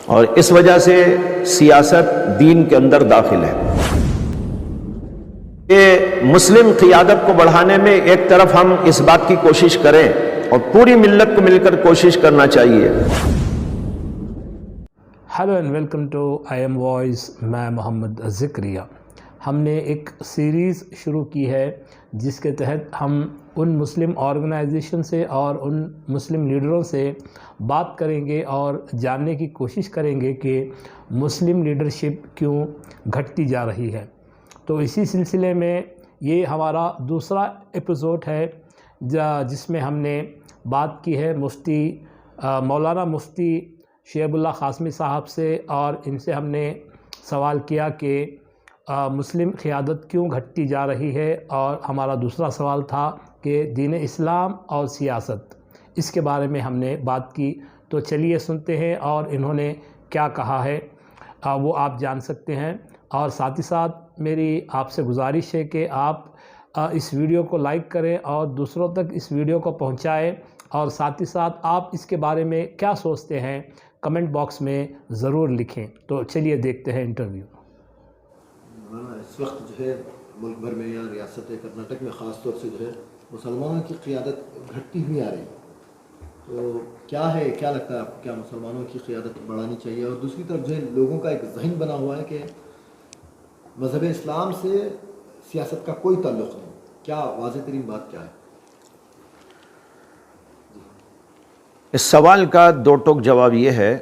اور اس وجہ سے سیاست دین کے اندر داخل ہے۔ کہ مسلم قیادت کو بڑھانے میں ایک طرف ہم اس بات کی کوشش کریں اور پوری ملت کو مل کر کوشش کرنا چاہیے۔ Hello and welcome to I am voice, میں محمد زکریہ۔ ہم نے ایک سیریز شروع کی ہے جس کے تحت ہم ان مسلم آرگنائزیشن سے اور ان مسلم لیڈروں سے بات کریں گے اور جاننے کی کوشش کریں گے کہ مسلم لیڈرشپ کیوں گھٹتی جا رہی ہے۔ تو اسی سلسلے میں یہ ہمارا دوسرا ایپیسوڈ ہے جس میں ہم نے بات کی ہے مولانا مفتی شعیب اللہ قاسمی صاحب سے، اور ان سے ہم نے سوال کیا کہ مسلم قیادت کیوں گھٹتی جا رہی ہے، اور ہمارا دوسرا سوال تھا کہ دین اسلام اور سیاست، اس کے بارے میں ہم نے بات کی۔ تو چلیے سنتے ہیں اور انہوں نے کیا کہا ہے وہ آپ جان سکتے ہیں۔ اور ساتھ ہی ساتھ میری آپ سے گزارش ہے کہ آپ اس ویڈیو کو لائک کریں اور دوسروں تک اس ویڈیو کو پہنچائیں، اور ساتھ ہی ساتھ آپ اس کے بارے میں کیا سوچتے ہیں کمنٹ باکس میں ضرور لکھیں۔ تو چلیے دیکھتے ہیں انٹرویو۔ اس وقت جو ہے ملک بھر میں یا ریاست کرناٹک میں خاص طور سے جو ہے مسلمانوں کی قیادت گھٹتی ہوئی آ رہی ہے، تو کیا لگتا ہے آپ کو، کیا مسلمانوں کی قیادت بڑھانی چاہیے؟ اور دوسری طرف جو ہے لوگوں کا ایک ذہن بنا ہوا ہے کہ مذہب اسلام سے سیاست کا کوئی تعلق نہیں، کیا واضح ترین بات کیا ہے؟ اس سوال کا دو ٹوک جواب یہ ہے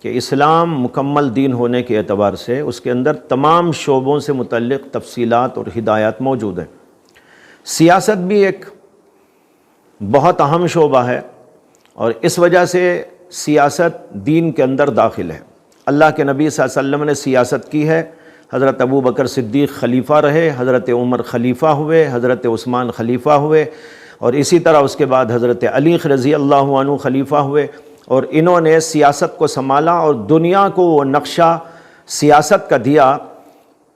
کہ اسلام مکمل دین ہونے کے اعتبار سے اس کے اندر تمام شعبوں سے متعلق تفصیلات اور ہدایات موجود ہیں۔ سیاست بھی ایک بہت اہم شعبہ ہے، اور اس وجہ سے سیاست دین کے اندر داخل ہے۔ اللہ کے نبی صلی اللہ علیہ وسلم نے سیاست کی ہے، حضرت ابو بکر صدیق خلیفہ رہے، حضرت عمر خلیفہ ہوئے، حضرت عثمان خلیفہ ہوئے، اور اسی طرح اس کے بعد حضرت علی رضی اللہ عنہ خلیفہ ہوئے، اور انہوں نے سیاست کو سنبھالا اور دنیا کو وہ نقشہ سیاست کا دیا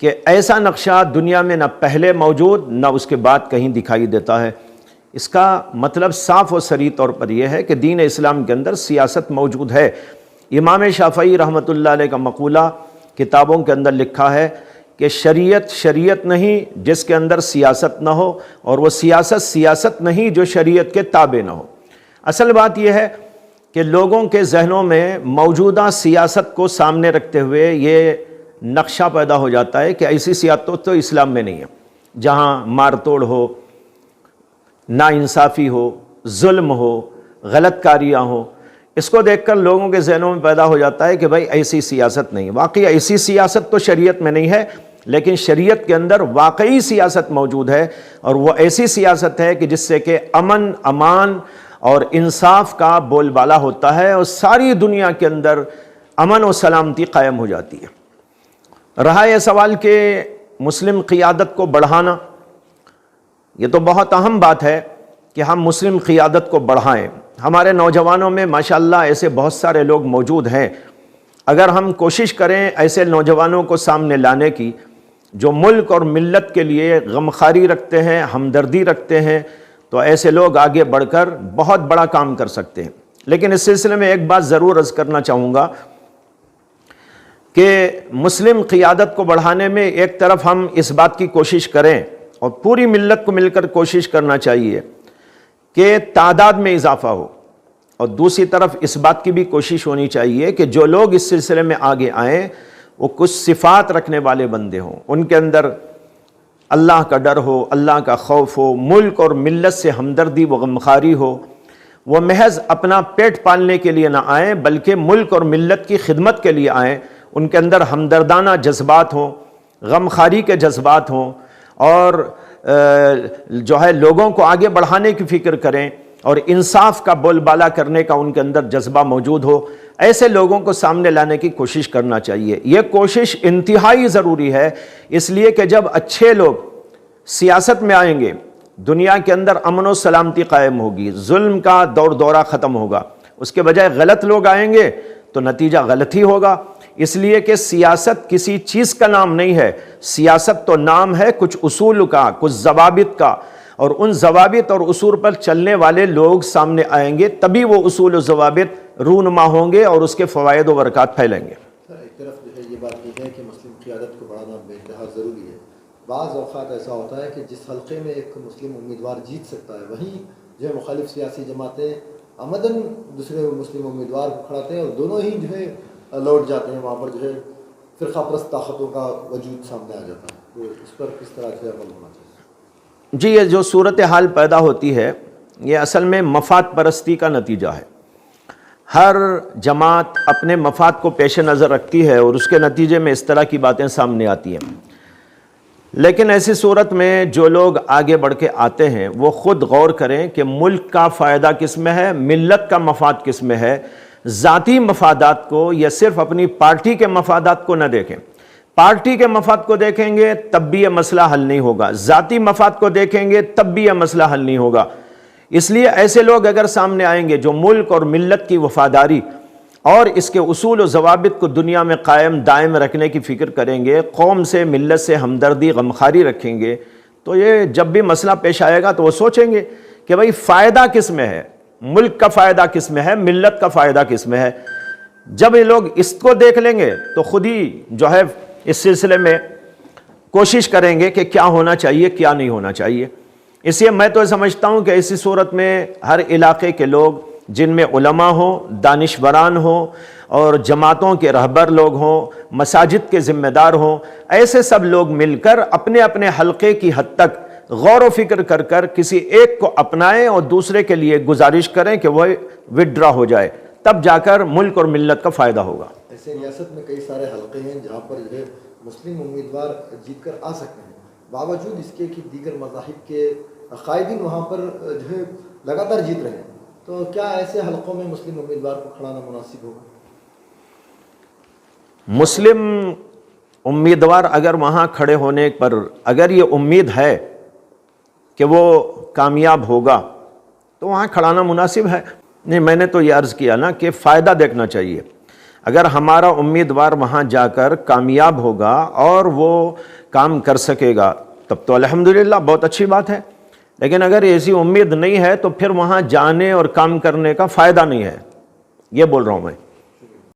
کہ ایسا نقشہ دنیا میں نہ پہلے موجود نہ اس کے بعد کہیں دکھائی دیتا ہے۔ اس کا مطلب صاف و صریح طور پر یہ ہے کہ دین اسلام کے اندر سیاست موجود ہے۔ امام شافعی رحمۃ اللہ علیہ کا مقولہ کتابوں کے اندر لکھا ہے کہ شریعت نہیں جس کے اندر سیاست نہ ہو، اور وہ سیاست نہیں جو شریعت کے تابع نہ ہو۔ اصل بات یہ ہے کہ لوگوں کے ذہنوں میں موجودہ سیاست کو سامنے رکھتے ہوئے یہ نقشہ پیدا ہو جاتا ہے کہ ایسی سیاست تو اسلام میں نہیں ہے، جہاں مار توڑ ہو، ناانصافی ہو، ظلم ہو، غلط کاریاں ہوں۔ اس کو دیکھ کر لوگوں کے ذہنوں میں پیدا ہو جاتا ہے کہ بھائی ایسی سیاست نہیں۔ واقعی ایسی سیاست تو شریعت میں نہیں ہے، لیکن شریعت کے اندر واقعی سیاست موجود ہے، اور وہ ایسی سیاست ہے کہ جس سے کہ امن، امان اور انصاف کا بول بالا ہوتا ہے، اور ساری دنیا کے اندر امن و سلامتی قائم ہو جاتی ہے۔ رہا یہ سوال کہ مسلم قیادت کو بڑھانا، یہ تو بہت اہم بات ہے کہ ہم مسلم قیادت کو بڑھائیں۔ ہمارے نوجوانوں میں ماشاءاللہ ایسے بہت سارے لوگ موجود ہیں۔ اگر ہم کوشش کریں ایسے نوجوانوں کو سامنے لانے کی جو ملک اور ملت کے لیے غمخواری رکھتے ہیں، ہمدردی رکھتے ہیں، تو ایسے لوگ آگے بڑھ کر بہت بڑا کام کر سکتے ہیں۔ لیکن اس سلسلے میں ایک بات ضرور عرض کرنا چاہوں گا کہ مسلم قیادت کو بڑھانے میں ایک طرف ہم اس بات کی کوشش کریں اور پوری ملت کو مل کر کوشش کرنا چاہیے کہ تعداد میں اضافہ ہو، اور دوسری طرف اس بات کی بھی کوشش ہونی چاہیے کہ جو لوگ اس سلسلے میں آگے آئیں وہ کچھ صفات رکھنے والے بندے ہوں، ان کے اندر اللہ کا ڈر ہو، اللہ کا خوف ہو، ملک اور ملت سے ہمدردی و غمخواری ہو۔ وہ محض اپنا پیٹ پالنے کے لیے نہ آئیں بلکہ ملک اور ملت کی خدمت کے لیے آئیں۔ ان کے اندر ہمدردانہ جذبات ہوں، غمخواری کے جذبات ہوں، اور جو ہے لوگوں کو آگے بڑھانے کی فکر کریں، اور انصاف کا بول بالا کرنے کا ان کے اندر جذبہ موجود ہو۔ ایسے لوگوں کو سامنے لانے کی کوشش کرنا چاہیے۔ یہ کوشش انتہائی ضروری ہے، اس لیے کہ جب اچھے لوگ سیاست میں آئیں گے، دنیا کے اندر امن و سلامتی قائم ہوگی، ظلم کا دور دورہ ختم ہوگا۔ اس کے بجائے غلط لوگ آئیں گے تو نتیجہ غلط ہی ہوگا۔ اس لیے کہ سیاست کسی چیز کا نام نہیں ہے، سیاست تو نام ہے کچھ اصول کا، کچھ ضوابط کا، اور ان ضوابط اور اصول پر چلنے والے لوگ سامنے آئیں گے، تبھی وہ اصول و ضوابط رونما ہوں گے اور اس کے فوائد و برکات پھیلیں گے۔ ایک طرف جو ہے یہ بات یہ ہے کہ مسلم قیادت کو بڑھانا بے انتہا ضروری ہے۔ بعض اوقات ایسا ہوتا ہے کہ جس حلقے میں ایک مسلم امیدوار جیت سکتا ہے، وہیں جو ہے مخالف سیاسی جماعتیں عمداً دوسرے مسلم امیدوار کو کھڑاتے ہیں اور دونوں ہی جو ہے لوٹ جاتے ہیں، وہاں پر جو ہے فرقہ پرست طاقتوں کا وجود سامنے آ جاتا ہے۔ تو اس پر کس طرح سے عمل ہونا چاہیے؟ جی، یہ جو صورتحال پیدا ہوتی ہے یہ اصل میں مفاد پرستی کا نتیجہ ہے۔ ہر جماعت اپنے مفاد کو پیش نظر رکھتی ہے اور اس کے نتیجے میں اس طرح کی باتیں سامنے آتی ہیں۔ لیکن ایسی صورت میں جو لوگ آگے بڑھ کے آتے ہیں وہ خود غور کریں کہ ملک کا فائدہ کس میں ہے، ملت کا مفاد کس میں ہے۔ ذاتی مفادات کو یا صرف اپنی پارٹی کے مفادات کو نہ دیکھیں۔ پارٹی کے مفاد کو دیکھیں گے تب بھی یہ مسئلہ حل نہیں ہوگا، ذاتی مفاد کو دیکھیں گے تب بھی یہ مسئلہ حل نہیں ہوگا۔ اس لیے ایسے لوگ اگر سامنے آئیں گے جو ملک اور ملت کی وفاداری اور اس کے اصول و ضوابط کو دنیا میں قائم دائم رکھنے کی فکر کریں گے، قوم سے ملت سے ہمدردی غمخواری رکھیں گے، تو یہ جب بھی مسئلہ پیش آئے گا تو وہ سوچیں گے کہ بھئی فائدہ کس میں ہے، ملک کا فائدہ کس میں ہے، ملت کا فائدہ کس میں ہے۔ جب یہ لوگ اس کو دیکھ لیں گے تو خود ہی جو ہے اس سلسلے میں کوشش کریں گے کہ کیا ہونا چاہیے کیا نہیں ہونا چاہیے۔ اس لیے میں تو سمجھتا ہوں کہ اسی صورت میں ہر علاقے کے لوگ جن میں علماء ہوں، دانشوران ہوں اور جماعتوں کے رہبر لوگ ہوں، مساجد کے ذمہ دار ہوں، ایسے سب لوگ مل کر اپنے اپنے حلقے کی حد تک غور و فکر کر کر کسی ایک کو اپنائیں اور دوسرے کے لیے گزارش کریں کہ وہ وڈرا ہو جائے، تب جا کر ملک اور ملت کا فائدہ ہوگا۔ ایسے ریاست میں کئی سارے حلقے ہیں جہاں پر جو ہے مسلم امیدوار جیت کر آ سکتے ہیں، باوجود اس کے کہ دیگر مذاہب کے قائدین وہاں پر جو ہے لگاتار جیت رہے ہیں، تو کیا ایسے حلقوں میں مسلم امیدوار کو کھڑانا مناسب ہوگا؟ مسلم امیدوار اگر وہاں کھڑے ہونے پر اگر یہ امید ہے کہ وہ کامیاب ہوگا تو وہاں کھڑانا مناسب ہے۔ نہیں، میں نے تو یہ عرض کیا نا کہ فائدہ دیکھنا چاہیے۔ اگر ہمارا امیدوار وہاں جا کر کامیاب ہوگا اور وہ کام کر سکے گا تب تو الحمدللہ بہت اچھی بات ہے، لیکن اگر ایسی امید نہیں ہے تو پھر وہاں جانے اور کام کرنے کا فائدہ نہیں ہے، یہ بول رہا ہوں میں۔